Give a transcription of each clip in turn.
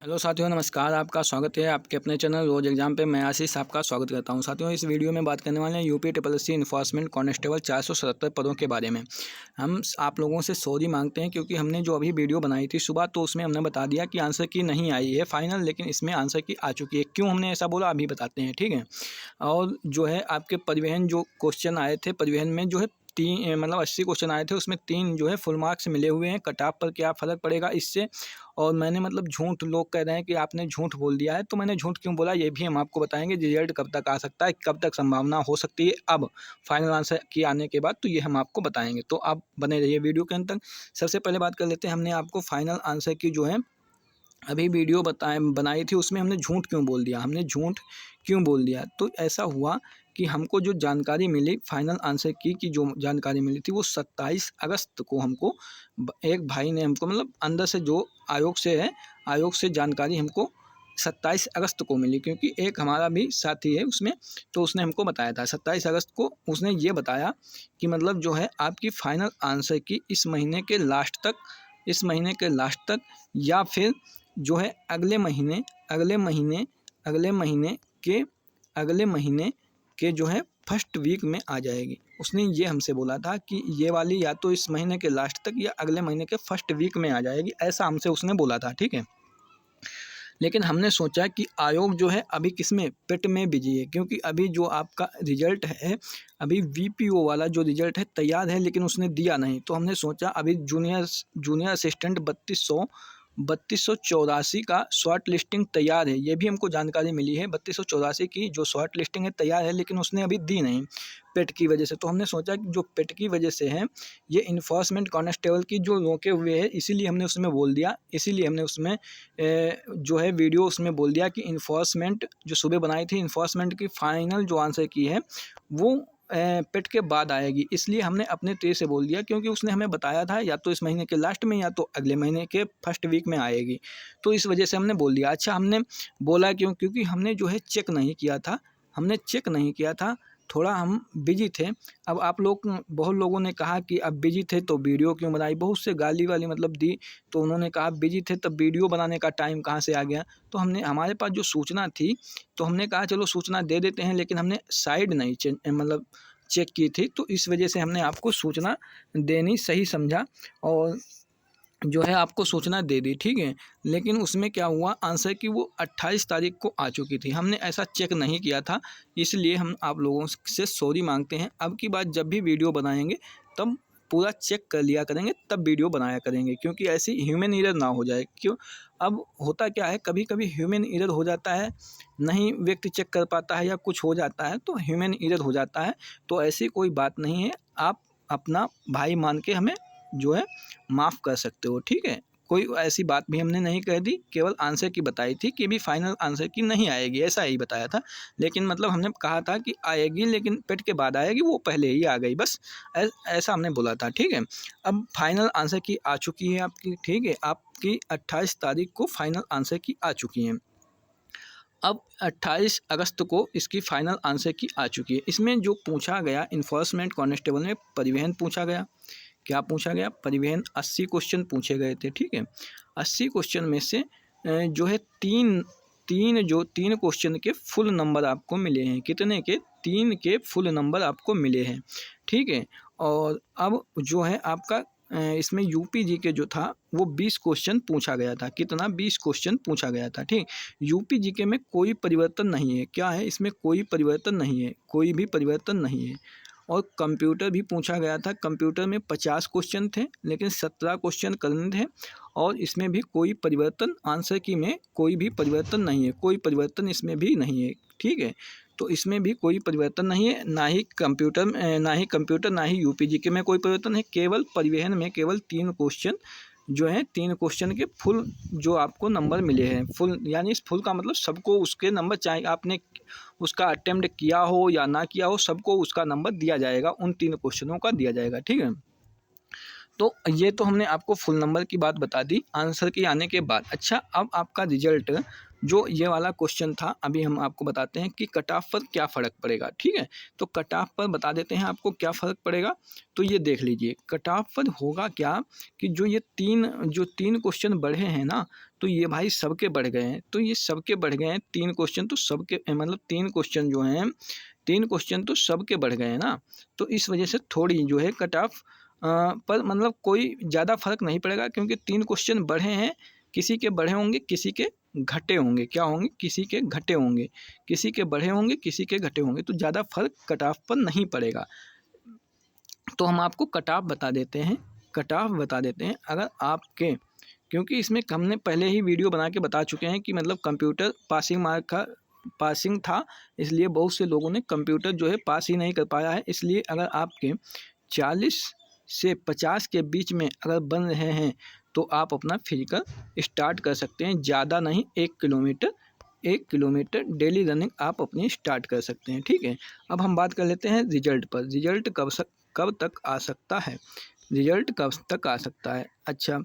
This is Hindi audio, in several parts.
हेलो साथियों, नमस्कार। आपका स्वागत है आपके अपने चैनल रोज एग्जाम पे। मैं आशीष आपका स्वागत करता हूं। साथियों, इस वीडियो में बात करने वाले हैं यूपी SSC इन्फोर्समेंट कांस्टेबल 477 पदों के बारे में। हम आप लोगों से सॉरी मांगते हैं क्योंकि हमने जो अभी वीडियो बनाई थी सुबह, तो उसमें हमने बता दिया कि आंसर की नहीं आई है फाइनल, लेकिन इसमें आंसर की आ चुकी है। क्यों हमने ऐसा बोला अभी बताते हैं, ठीक है। और जो है आपके परिवहन जो क्वेश्चन आए थे, परिवहन में जो है 80 क्वेश्चन आए थे, उसमें 3 जो है फुल मार्क्स मिले हुए हैं। कट ऑफ पर क्या फ़र्क पड़ेगा इससे, और मैंने झूठ, लोग कह रहे हैं कि आपने झूठ बोल दिया है, तो मैंने झूठ क्यों बोला ये भी हम आपको बताएंगे। रिजल्ट कब तक आ सकता है, कब तक संभावना हो सकती है अब फाइनल आंसर की आने के बाद, तो ये हम आपको बताएंगे। तो आप बने रहिए वीडियो के अंत तक। सबसे पहले बात कर लेते हैं, हमने आपको फाइनल आंसर की जो है अभी वीडियो बनाई थी, उसमें हमने झूठ क्यों बोल दिया, तो ऐसा हुआ कि हमको जो जानकारी मिली फाइनल आंसर की जो जानकारी मिली थी वो 27 अगस्त को हमको एक भाई ने हमको अंदर से जो आयोग से जानकारी हमको 27 अगस्त को मिली, क्योंकि एक हमारा भी साथी है उसमें, तो उसने हमको बताया था 27 अगस्त को। उसने ये बताया कि जो है आपकी फाइनल आंसर की इस महीने के लास्ट तक या फिर जो है अगले महीने के जो है फर्स्ट वीक में आ जाएगी। उसने ये हमसे बोला था कि ये वाली या तो इस महीने के लास्ट तक या अगले महीने के फर्स्ट वीक में आ जाएगी, ऐसा हमसे उसने बोला था, ठीक है। लेकिन हमने सोचा कि आयोग जो है अभी किसमें पेट में बिजी है, क्योंकि अभी जो आपका रिजल्ट है, अभी VPO वाला जो रिजल्ट है तैयार है, लेकिन उसने दिया नहीं। तो हमने सोचा अभी जूनियर असिस्टेंट 3284 का शॉर्ट लिस्टिंग तैयार है, ये भी हमको जानकारी मिली है। 3284 की जो शॉर्ट लिस्टिंग है तैयार है, लेकिन उसने अभी दी नहीं पेट की वजह से। तो हमने सोचा कि जो पेट की वजह से है, ये इन्फोर्समेंट कांस्टेबल की जो रोके हुए है, इसीलिए हमने उसमें जो है वीडियो उसमें बोल दिया कि इन्फोर्समेंट जो सुबह बनाई थी, इन्फोर्समेंट की फाइनल जो आंसर की है वो पेट के बाद आएगी। इसलिए हमने अपने तेज से बोल दिया, क्योंकि उसने हमें बताया था या तो इस महीने के लास्ट में या तो अगले महीने के फर्स्ट वीक में आएगी, तो इस वजह से हमने बोल दिया। अच्छा, हमने बोला क्यों, क्योंकि हमने जो है चेक नहीं किया था, थोड़ा हम बिजी थे। अब बहुत लोगों ने कहा कि अब बिजी थे तो वीडियो क्यों बनाई, बहुत से गाली वाली दी, तो उन्होंने कहा बिजी थे तब वीडियो बनाने का टाइम कहाँ से आ गया। तो हमारे पास जो सूचना थी, तो हमने कहा चलो सूचना दे देते हैं, लेकिन हमने साइड नहीं चेक की थी, तो इस वजह से हमने आपको सूचना देनी सही समझा और जो है आपको सूचना दे दी, ठीक है। लेकिन उसमें क्या हुआ, आंसर की वो 28 तारीख को आ चुकी थी, हमने ऐसा चेक नहीं किया था, इसलिए हम आप लोगों से सॉरी मांगते हैं। अब की बात जब भी वीडियो बनाएंगे तब पूरा चेक कर लिया करेंगे, तब वीडियो बनाया करेंगे, क्योंकि ऐसी ह्यूमन एरर ना हो जाए। क्यों, अब होता क्या है, कभी कभी ह्यूमन एरर हो जाता है, नहीं व्यक्ति चेक कर पाता है या कुछ हो जाता है तो ह्यूमन एरर हो जाता है। तो ऐसी कोई बात नहीं है, आप अपना भाई मान के हमें जो है माफ़ कर सकते हो, ठीक है। कोई ऐसी बात भी हमने नहीं कह दी, केवल आंसर की बताई थी कि भी फाइनल आंसर की नहीं आएगी, ऐसा ही बताया था। लेकिन हमने कहा था कि आएगी, लेकिन पेट के बाद आएगी, वो पहले ही आ गई, बस ऐसा हमने बोला था, ठीक है। अब फाइनल आंसर की आ चुकी है आपकी, ठीक है, आपकी 28 तारीख को फाइनल आंसर की आ चुकी है। अब 28 अगस्त को इसकी फाइनल आंसर की आ चुकी है। इसमें जो पूछा गया इन्फोर्समेंट कांस्टेबल में परिवहन पूछा गया, क्या पूछा गया, परिवहन 80 क्वेश्चन पूछे गए थे, ठीक है। 80 क्वेश्चन में से जो है तीन क्वेश्चन के फुल नंबर आपको मिले हैं। कितने के, 3 के फुल नंबर आपको मिले हैं, ठीक है। और अब जो है आपका इसमें यूपी जी के जो था वो 20 क्वेश्चन पूछा गया था। कितना, 20 क्वेश्चन पूछा गया था, ठीक। यूपी जी के में कोई परिवर्तन नहीं है, क्या है इसमें, कोई परिवर्तन नहीं है, कोई भी परिवर्तन नहीं है। और कंप्यूटर भी पूछा गया था, कंप्यूटर में 50 क्वेश्चन थे, लेकिन 17 क्वेश्चन करने थे, और इसमें भी कोई परिवर्तन, आंसर की में कोई भी परिवर्तन नहीं है, कोई परिवर्तन इसमें भी नहीं है, ठीक है। तो इसमें भी कोई परिवर्तन नहीं है, ना ही कंप्यूटर ना ही UPGK में कोई परिवर्तन है। केवल परिवहन में केवल 3 क्वेश्चन जो है, 3 क्वेश्चन के फुल जो आपको नंबर मिले हैं, फुल यानी इस फुल का सबको उसके नंबर, चाहे आपने उसका अटेम्प्ट किया हो या ना किया हो, सबको उसका नंबर दिया जाएगा, उन 3 क्वेश्चनों का दिया जाएगा, ठीक है। तो ये तो हमने आपको फुल नंबर की बात बता दी आंसर के आने के बाद। अच्छा, अब आपका रिजल्ट जो ये वाला क्वेश्चन था, अभी हम आपको बताते हैं कि कट ऑफ पर क्या फ़र्क पड़ेगा, ठीक है। तो कट ऑफ पर बता देते हैं आपको क्या फ़र्क पड़ेगा। तो ये देख लीजिए, कट ऑफ पर होगा क्या कि जो तीन क्वेश्चन बढ़े हैं ना, तो ये भाई सबके बढ़ गए हैं, तो ये सबके बढ़ गए हैं 3 क्वेश्चन, तो सबके मतलब 3 क्वेश्चन जो हैं, 3 क्वेश्चन तो सबके बढ़ गए हैं ना। तो इस वजह से थोड़ी जो है कट ऑफ पर मतलब कोई ज़्यादा फर्क नहीं पड़ेगा, क्योंकि 3 क्वेश्चन बढ़े हैं, किसी के बढ़े होंगे किसी के घटे होंगे, क्या होंगे, किसी के घटे होंगे, किसी के बढ़े होंगे किसी के घटे होंगे, तो ज़्यादा फर्क कट ऑफ पर नहीं पड़ेगा। तो हम आपको कट ऑफ बता देते हैं, कट ऑफ बता देते हैं। अगर आपके, क्योंकि इसमें हमने पहले ही वीडियो बना के बता चुके हैं कि मतलब कंप्यूटर पासिंग मार्क का पासिंग था, इसलिए बहुत से लोगों ने कंप्यूटर जो है पास ही नहीं कर पाया है। इसलिए अगर आपके 40 से 50 के बीच में अगर बन रहे हैं तो आप अपना फिजिकल स्टार्ट कर सकते हैं। ज़्यादा नहीं, 1 किलोमीटर डेली रनिंग आप अपनी स्टार्ट कर सकते हैं, ठीक है। अब हम बात कर लेते हैं रिजल्ट पर। रिजल्ट कब तक आ सकता है, रिजल्ट कब तक आ सकता है। अच्छा,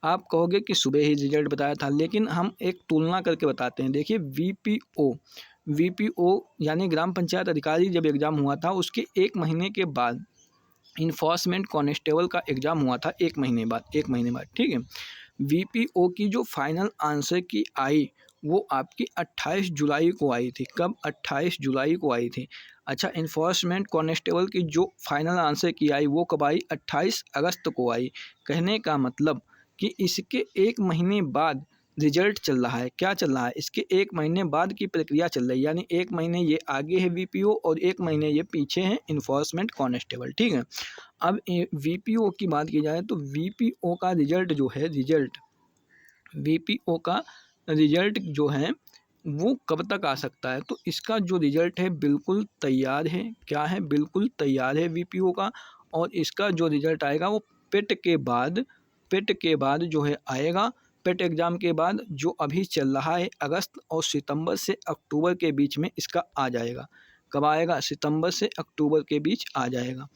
आप कहोगे कि सुबह ही रिजल्ट बताया था, लेकिन हम एक तुलना करके बताते हैं। देखिए वीपीओ यानी ग्राम पंचायत अधिकारी जब एग्ज़ाम हुआ था, उसके 1 महीने के बाद इन्फोर्समेंट कांस्टेबल का एग्ज़ाम हुआ था, 1 महीने बाद, ठीक है। वीपीओ की जो फाइनल आंसर की आई वो आपकी 28 जुलाई को आई थी। कब? 28 जुलाई को आई थी। अच्छा, इन्फोर्समेंट कांस्टेबल की जो फाइनल आंसर की आई वो कब आई? 28 अगस्त को आई। कहने का मतलब कि इसके 1 महीने बाद रिजल्ट चल रहा है। क्या चल रहा है? इसके 1 महीने बाद की प्रक्रिया चल रही है, यानी 1 महीने ये आगे है वीपीओ और 1 महीने ये पीछे है इन्फोर्समेंट कांस्टेबल, ठीक है। अब वीपीओ की बात की जाए तो वीपीओ का रिजल्ट जो है, वीपीओ का रिजल्ट जो है वो कब तक आ सकता है? तो इसका जो रिजल्ट है बिल्कुल तैयार है। क्या है? बिल्कुल तैयार है वीपीओ का। और इसका जो रिजल्ट आएगा वो पेट के बाद जो है आएगा। पेट एग्ज़ाम के बाद जो अभी चल रहा है, अगस्त और सितंबर से अक्टूबर के बीच में इसका आ जाएगा। कब आएगा? सितंबर से अक्टूबर के बीच आ जाएगा।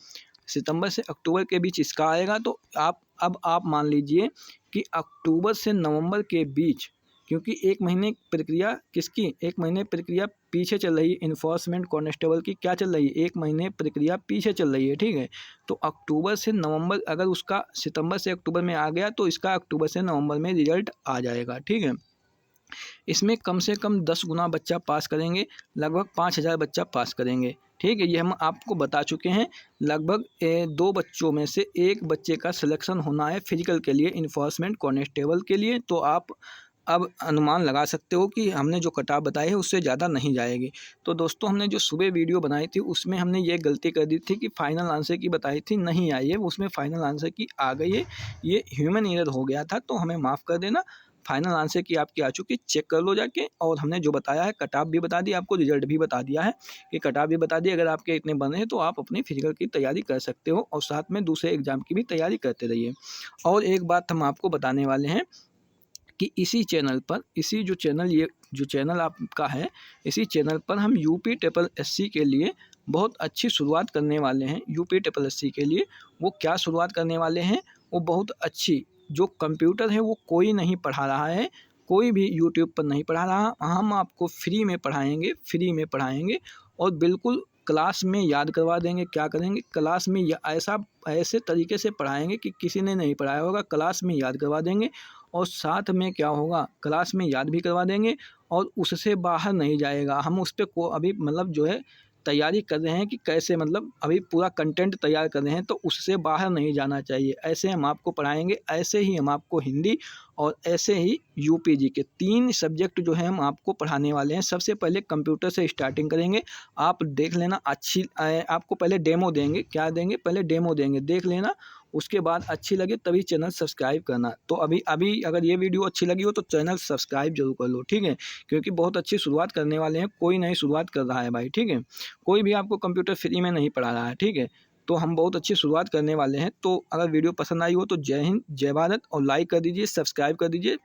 सितंबर से अक्टूबर के बीच इसका आएगा। तो आप मान लीजिए कि अक्टूबर से नवंबर के बीच, क्योंकि 1 महीने प्रक्रिया किसकी, 1 महीने प्रक्रिया पीछे चल रही है इन्फोर्समेंट कांस्टेबल की। क्या चल रही है? 1 महीने प्रक्रिया पीछे चल रही है, ठीक है। तो अक्टूबर से नवंबर, अगर उसका सितंबर से अक्टूबर में आ गया तो इसका अक्टूबर से नवंबर में रिजल्ट आ जाएगा, ठीक है। इसमें कम से कम 10 गुना बच्चा पास करेंगे, लगभग 5000 बच्चा पास करेंगे, ठीक है। ये हम आपको बता चुके हैं। लगभग 2 बच्चों में से 1 बच्चे का सिलेक्शन होना है फिजिकल के लिए, इन्फोर्समेंट कांस्टेबल के लिए। तो आप अब अनुमान लगा सकते हो कि हमने जो कट ऑफ बताई है उससे ज़्यादा नहीं जाएगी। तो दोस्तों, हमने जो सुबह वीडियो बनाई थी उसमें हमने ये गलती कर दी थी कि फाइनल आंसर की बताई थी, नहीं आई है, उसमें फाइनल आंसर की आ गई है। ये ह्यूमन एरर हो गया था, तो हमें माफ़ कर देना। फाइनल आंसर की आपकी आ चुकी, चेक कर लो जाके। और हमने जो बताया है, कट ऑफ भी बता दी आपको, रिजल्ट भी बता दिया है, कि कट ऑफ भी बता दी। अगर आपके इतने बने हैं तो आप अपनी फिजिकल की तैयारी कर सकते हो और साथ में दूसरे एग्जाम की भी तैयारी करते रहिए। और एक बात हम आपको बताने वाले हैं कि इसी चैनल पर, इसी जो चैनल, ये जो चैनल आपका है, इसी चैनल पर हम यूपी ट्रिपल एससी के लिए बहुत अच्छी शुरुआत करने वाले हैं। यूपी ट्रिपल एससी के लिए वो क्या शुरुआत करने वाले हैं? वो बहुत अच्छी, जो कंप्यूटर है वो कोई नहीं पढ़ा रहा है, कोई भी यूट्यूब पर नहीं पढ़ा रहा, हम आपको फ्री में पढ़ाएंगे और बिल्कुल क्लास में याद करवा देंगे। क्या करेंगे? क्लास में ऐसे तरीके से पढ़ाएंगे कि किसी ने नहीं पढ़ाया होगा, क्लास में याद करवा देंगे। और साथ में क्या होगा, क्लास में याद भी करवा देंगे और उससे बाहर नहीं जाएगा। हम उस पर अभी मतलब जो है तैयारी कर रहे हैं कि कैसे, मतलब अभी पूरा कंटेंट तैयार कर रहे हैं, तो उससे बाहर नहीं जाना चाहिए। ऐसे हम आपको पढ़ाएंगे, ऐसे ही हम आपको हिंदी और ऐसे ही यूपीजी के 3 सब्जेक्ट जो है हम आपको पढ़ाने वाले हैं। सबसे पहले कंप्यूटर से स्टार्टिंग करेंगे, आप देख लेना। आपको पहले डेमो देंगे। क्या देंगे? पहले डेमो देंगे, देख लेना। उसके बाद अच्छी लगे तभी चैनल सब्सक्राइब करना। तो अभी अगर ये वीडियो अच्छी लगी हो तो चैनल सब्सक्राइब जरूर कर लो, ठीक है, क्योंकि बहुत अच्छी शुरुआत करने वाले हैं। कोई नई शुरुआत कर रहा है भाई, ठीक है। कोई भी आपको कंप्यूटर फ्री में नहीं पढ़ा रहा है, ठीक है। तो हम बहुत अच्छी शुरुआत करने वाले हैं। तो अगर वीडियो पसंद आई हो तो जय हिंद, जय भारत, और लाइक कर दीजिए, सब्सक्राइब कर दीजिए।